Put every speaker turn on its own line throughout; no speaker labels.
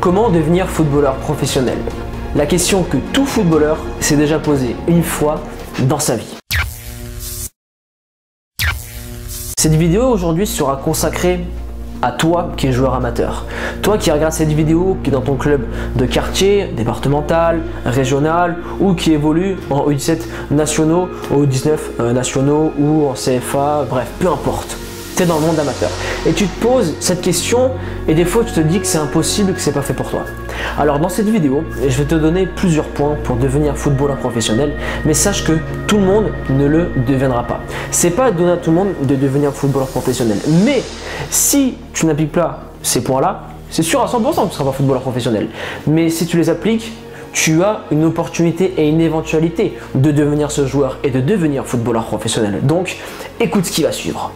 Comment devenir footballeur professionnel? La question que tout footballeur s'est déjà posée une fois dans sa vie. Cette vidéo aujourd'hui sera consacrée à toi qui es joueur amateur. Toi qui regardes cette vidéo, qui est dans ton club de quartier, départemental, régional ou qui évolue en U17 nationaux, ou U19 nationaux ou en CFA, bref, peu importe. Tu es dans le monde amateur et tu te poses cette question et des fois tu te dis que c'est impossible, que c'est pas fait pour toi. Alors dans cette vidéo, je vais te donner plusieurs points pour devenir footballeur professionnel, mais sache que tout le monde ne le deviendra pas. C'est pas donné à tout le monde de devenir footballeur professionnel, mais si tu n'appliques pas ces points-là, c'est sûr à 100% que tu ne seras pas footballeur professionnel. Mais si tu les appliques, tu as une opportunité et une éventualité de devenir ce joueur et de devenir footballeur professionnel. Donc écoute ce qui va suivre.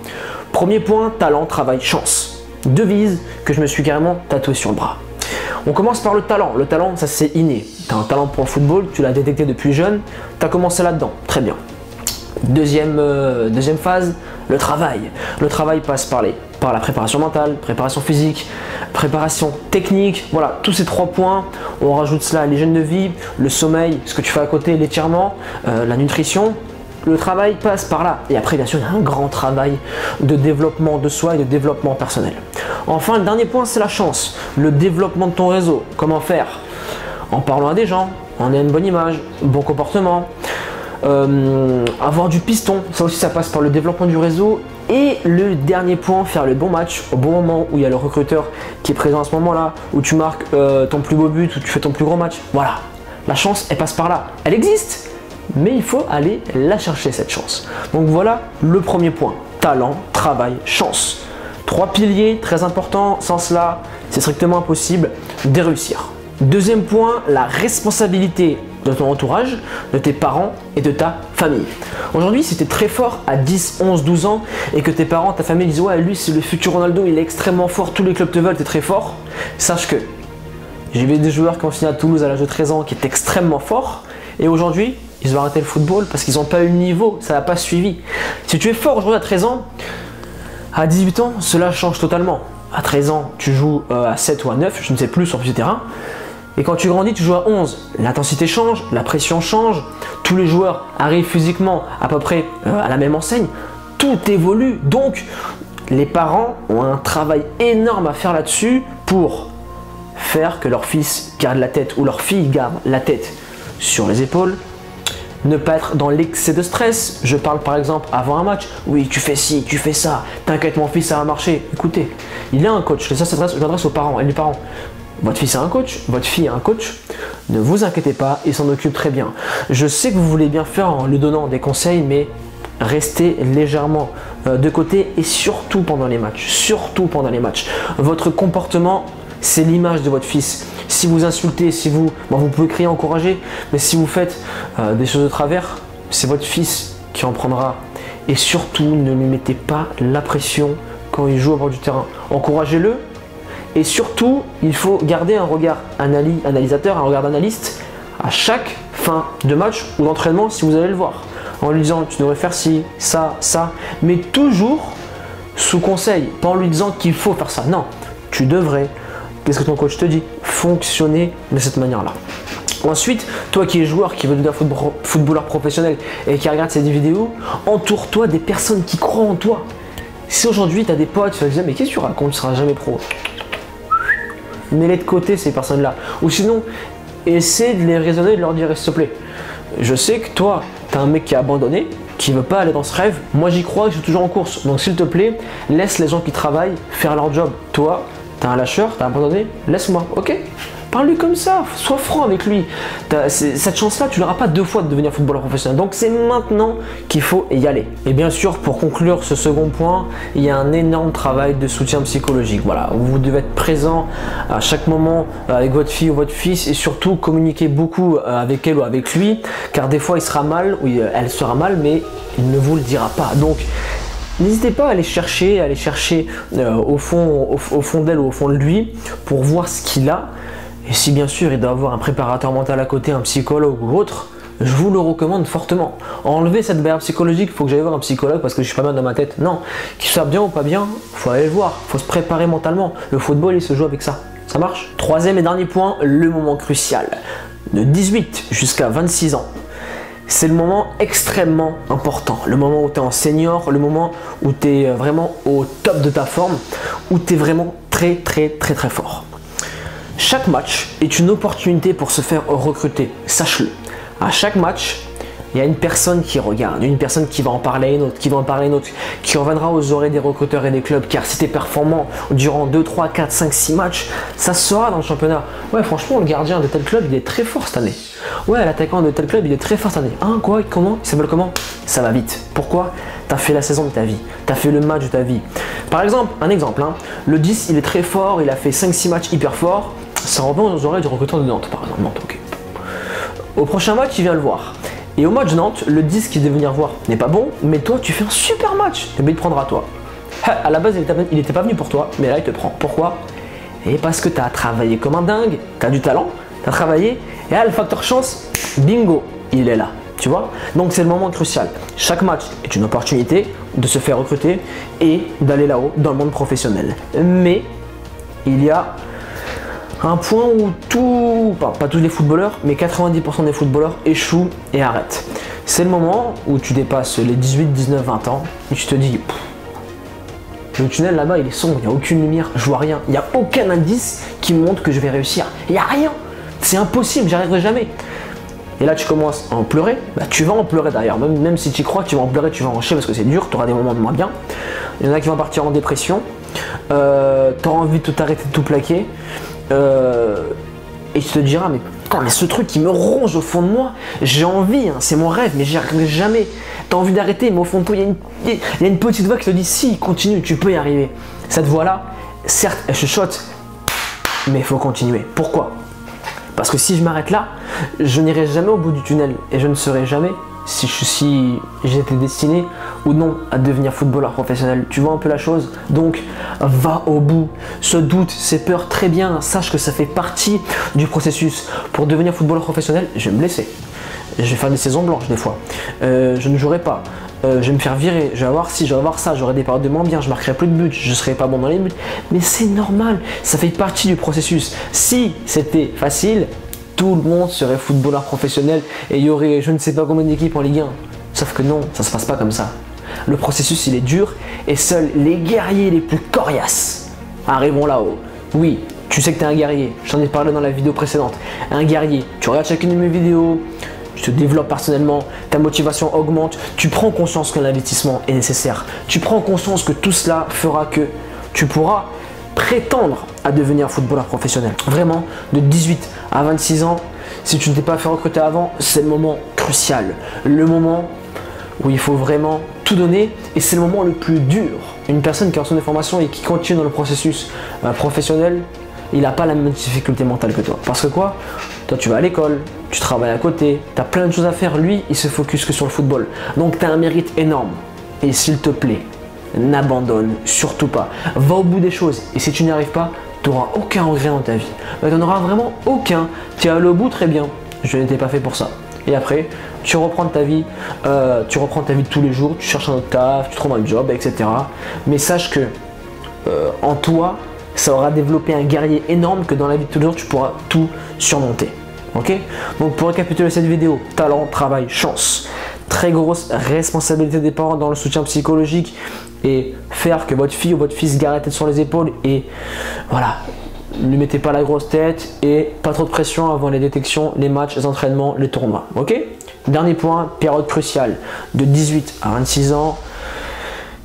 Premier point, talent, travail, chance. Devise que je me suis carrément tatoué sur le bras. On commence par le talent. Le talent, ça c'est inné. Tu as un talent pour le football, tu l'as détecté depuis jeune, tu as commencé là-dedans. Très bien. Deuxième phase, le travail. Le travail passe par la préparation mentale, préparation physique, préparation technique. Voilà, tous ces trois points. On rajoute cela à l'hygiène de vie, le sommeil, ce que tu fais à côté, l'étirement, la nutrition. Le travail passe par là. Et après, bien sûr, il y a un grand travail de développement de soi et de développement personnel. Enfin, le dernier point, c'est la chance. Le développement de ton réseau. Comment faire? En parlant à des gens, en ayant une bonne image, bon comportement, avoir du piston. Ça aussi, ça passe par le développement du réseau. Et le dernier point, faire le bon match au bon moment où il y a le recruteur qui est présent à ce moment-là, où tu marques ton plus beau but, où tu fais ton plus gros match. Voilà. La chance, elle passe par là. Elle existe. Mais il faut aller la chercher cette chance. Donc voilà le premier point, talent, travail, chance. Trois piliers très importants, sans cela c'est strictement impossible de réussir. Deuxième point, la responsabilité de ton entourage, de tes parents et de ta famille. Aujourd'hui, si tu es très fort à 10, 11, 12 ans et que tes parents, ta famille disent « Ouais, lui c'est le futur Ronaldo, il est extrêmement fort, tous les clubs te veulent, tu es très fort », sache que j'ai vu des joueurs qui ont signé à Toulouse à l'âge de 13 ans qui étaient extrêmement forts et aujourd'hui, ils ont arrêté le football parce qu'ils n'ont pas eu le niveau, ça n'a pas suivi. Si tu es fort aujourd'hui à 13 ans, à 18 ans, cela change totalement. À 13 ans, tu joues à 7 ou à 9, je ne sais plus sur le terrain. Et quand tu grandis, tu joues à 11. L'intensité change, la pression change, tous les joueurs arrivent physiquement à peu près à la même enseigne. Tout évolue. Donc, les parents ont un travail énorme à faire là-dessus pour faire que leur fils garde la tête ou leur fille garde la tête sur les épaules. Ne pas être dans l'excès de stress. Je parle par exemple avant un match. Oui, tu fais ci, tu fais ça. T'inquiète mon fils, ça va marcher. Écoutez, il a un coach. Ça je m'adresse aux parents et les parents. Votre fils a un coach, votre fille a un coach. Ne vous inquiétez pas, il s'en occupe très bien. Je sais que vous voulez bien faire en lui donnant des conseils, mais restez légèrement de côté et surtout pendant les matchs. Surtout pendant les matchs. Votre comportement, c'est l'image de votre fils. Si vous insultez, si vous pouvez crier, encourager, mais si vous faites des choses de travers, c'est votre fils qui en prendra. Et surtout, ne lui mettez pas la pression quand il joue au bord du terrain. Encouragez-le. Et surtout, il faut garder un regard analysateur, un regard d'analyste à chaque fin de match ou d'entraînement si vous allez le voir. En lui disant, tu devrais faire ci, ça, ça, mais toujours sous conseil, pas en lui disant qu'il faut faire ça. Non, tu devrais. Qu'est-ce que ton coach te dit? Fonctionner de cette manière-là. Ensuite, toi qui es joueur, qui veut devenir footballeur professionnel et qui regarde cette vidéo, entoure-toi des personnes qui croient en toi. Si aujourd'hui tu as des potes, tu vas te dire mais qu'est-ce que tu racontes, tu ne seras jamais pro. Mets-les de côté ces personnes-là. Ou sinon, essaie de les raisonner et de leur dire s'il te plaît, je sais que toi, tu as un mec qui a abandonné, qui ne veut pas aller dans ce rêve. Moi j'y crois, je suis toujours en course. Donc s'il te plaît, laisse les gens qui travaillent faire leur job. Toi, t'as un lâcheur, t'as abandonné, laisse-moi, ok? Parle-lui comme ça, sois franc avec lui. Cette chance-là, tu n'auras pas deux fois de devenir footballeur professionnel. Donc c'est maintenant qu'il faut y aller. Et bien sûr, pour conclure ce second point, il y a un énorme travail de soutien psychologique. Voilà, vous devez être présent à chaque moment avec votre fille ou votre fils et surtout communiquer beaucoup avec elle ou avec lui, car des fois il sera mal, ou elle sera mal, mais il ne vous le dira pas. Donc n'hésitez pas à aller chercher au fond d'elle ou au fond de lui pour voir ce qu'il a. Et si bien sûr il doit avoir un préparateur mental à côté, un psychologue ou autre, je vous le recommande fortement. Enlevez cette barrière psychologique, il faut que j'aille voir un psychologue parce que je suis pas bien dans ma tête. Non, qu'il soit bien ou pas bien, il faut aller le voir, il faut se préparer mentalement. Le football il se joue avec ça. Ça marche? Troisième et dernier point, le moment crucial. De 18 jusqu'à 26 ans. C'est le moment extrêmement important. Le moment où tu es en senior, le moment où tu es vraiment au top de ta forme, où tu es vraiment très fort. Chaque match est une opportunité pour se faire recruter. Sache-le. À chaque match, il y a une personne qui regarde, une personne qui va en parler à une autre, qui va en parler à une autre, qui reviendra aux oreilles des recruteurs et des clubs. Car si tu es performant durant 2, 3, 4, 5, 6 matchs, ça se saura dans le championnat. Ouais, franchement, le gardien de tel club, il est très fort cette année. Ouais, l'attaquant de tel club, il est très fort cette année. Hein, quoi? Comment? Il s'appelle comment? Ça va vite. Pourquoi? Tu as fait la saison de ta vie. Tu as fait le match de ta vie. Par exemple, un exemple, hein, le 10, il est très fort, il a fait 5-6 matchs hyper forts. Ça revient aux oreilles du recruteur de Nantes, par exemple. Nantes, ok. Au prochain match, il vient le voir. Et au match de Nantes, le 10 qui devait venir voir n'est pas bon, mais toi tu fais un super match, et bien il te prendra toi. À la base il n'était pas venu pour toi, mais là il te prend. Pourquoi? Et parce que tu as travaillé comme un dingue, tu as du talent, tu as travaillé, et là le facteur chance, bingo, il est là. Tu vois? Donc c'est le moment crucial. Chaque match est une opportunité de se faire recruter et d'aller là-haut dans le monde professionnel. Mais il y a un point où pas tous les footballeurs, mais 90% des footballeurs échouent et arrêtent. C'est le moment où tu dépasses les 18, 19, 20 ans et tu te dis le tunnel là-bas il est sombre, il n'y a aucune lumière, je vois rien, il n'y a aucun indice qui me montre que je vais réussir. Il n'y a rien, c'est impossible, j'y arriverai jamais. Et là tu commences à en pleurer, bah, tu vas en pleurer d'ailleurs, même si tu crois que tu vas en pleurer, tu vas en chier parce que c'est dur, tu auras des moments de moins bien. Il y en a qui vont partir en dépression, tu auras envie de tout arrêter, de tout plaquer. Et tu te diras mais putain, mais ce truc qui me ronge au fond de moi, j'ai envie, hein, c'est mon rêve, mais j'y arriverai jamais. T'as envie d'arrêter, mais au fond de toi, il y a une petite voix qui te dit si, continue, tu peux y arriver. Cette voix-là, certes, elle chuchote, mais il faut continuer. Pourquoi? Parce que si je m'arrête là, je n'irai jamais au bout du tunnel et je ne saurai jamais si j'étais destiné ou non à devenir footballeur professionnel. Tu vois un peu la chose? Donc va au bout. Ce doute, ces peurs, très bien, sache que ça fait partie du processus. Pour devenir footballeur professionnel, je vais me blesser. Je vais faire des saisons blanches des fois. Je ne jouerai pas. Je vais me faire virer, je vais avoir ci, je vais avoir ça, j'aurai des périodes de moins bien, je marquerai plus de buts, je ne serai pas bon dans les buts. Mais c'est normal, ça fait partie du processus. Si c'était facile, tout le monde serait footballeur professionnel et il y aurait je ne sais pas combien d'équipes en Ligue 1. Sauf que non, ça se passe pas comme ça. Le processus il est dur et seuls les guerriers les plus coriaces arriveront là-haut. Oui, tu sais que tu es un guerrier, je t'en ai parlé dans la vidéo précédente. Un guerrier, tu regardes chacune de mes vidéos, tu te développes personnellement, ta motivation augmente, tu prends conscience que l'investissement est nécessaire. Tu prends conscience que tout cela fera que tu pourras prétendre à devenir footballeur professionnel. Vraiment, de 18 à 26 ans, si tu ne t'es pas fait recruter avant, c'est le moment crucial. Le moment où il faut vraiment tout donner et c'est le moment le plus dur. Une personne qui est en centre de formation et qui continue dans le processus professionnel, il n'a pas la même difficulté mentale que toi. Parce que quoi? Toi, tu vas à l'école, tu travailles à côté, tu as plein de choses à faire. Lui, il se focus que sur le football. Donc, tu as un mérite énorme. Et s'il te plaît, n'abandonne surtout pas. Va au bout des choses. Et si tu n'y arrives pas, tu n'auras aucun regret dans ta vie. Tu n'en auras vraiment aucun. Tu es allé au bout, très bien. Je n'étais pas fait pour ça. Et après, tu reprends ta vie de tous les jours, tu cherches un autre taf, tu trouves un job, etc. Mais sache que en toi, ça aura développé un guerrier énorme que dans la vie de tous les jours, tu pourras tout surmonter. Ok? Donc pour récapituler cette vidéo, talent, travail, chance. Très grosse responsabilité des parents dans le soutien psychologique et faire que votre fille ou votre fils garde la tête sur les épaules et voilà, ne mettez pas la grosse tête et pas trop de pression avant les détections, les matchs, les entraînements, les tournois. Ok? Dernier point, période cruciale de 18 à 26 ans.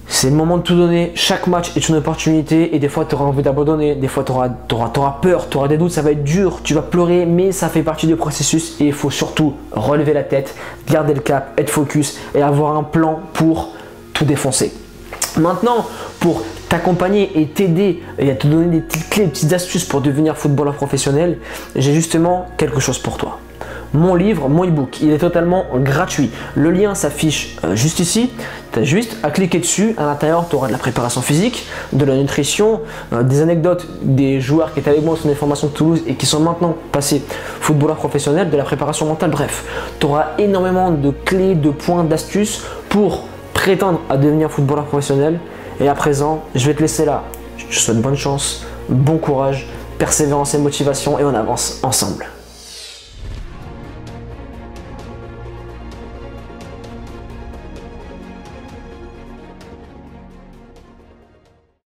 C'est le moment de tout donner, chaque match est une opportunité et des fois tu auras envie d'abandonner, des fois tu auras peur, tu auras des doutes, ça va être dur, tu vas pleurer mais ça fait partie du processus et il faut surtout relever la tête, garder le cap, être focus et avoir un plan pour tout défoncer. Maintenant, pour t'accompagner et t'aider et à te donner des petites clés, des petites astuces pour devenir footballeur professionnel, j'ai justement quelque chose pour toi. Mon livre, mon e-book, il est totalement gratuit. Le lien s'affiche juste ici. Tu as juste à cliquer dessus. À l'intérieur, tu auras de la préparation physique, de la nutrition, des anecdotes des joueurs qui étaient avec moi sur des formations de Toulouse et qui sont maintenant passés footballeurs professionnels, de la préparation mentale. Bref, tu auras énormément de clés, de points, d'astuces pour prétendre à devenir footballeur professionnel. Et à présent, je vais te laisser là. Je te souhaite bonne chance, bon courage persévérance et motivation et on avance ensemble.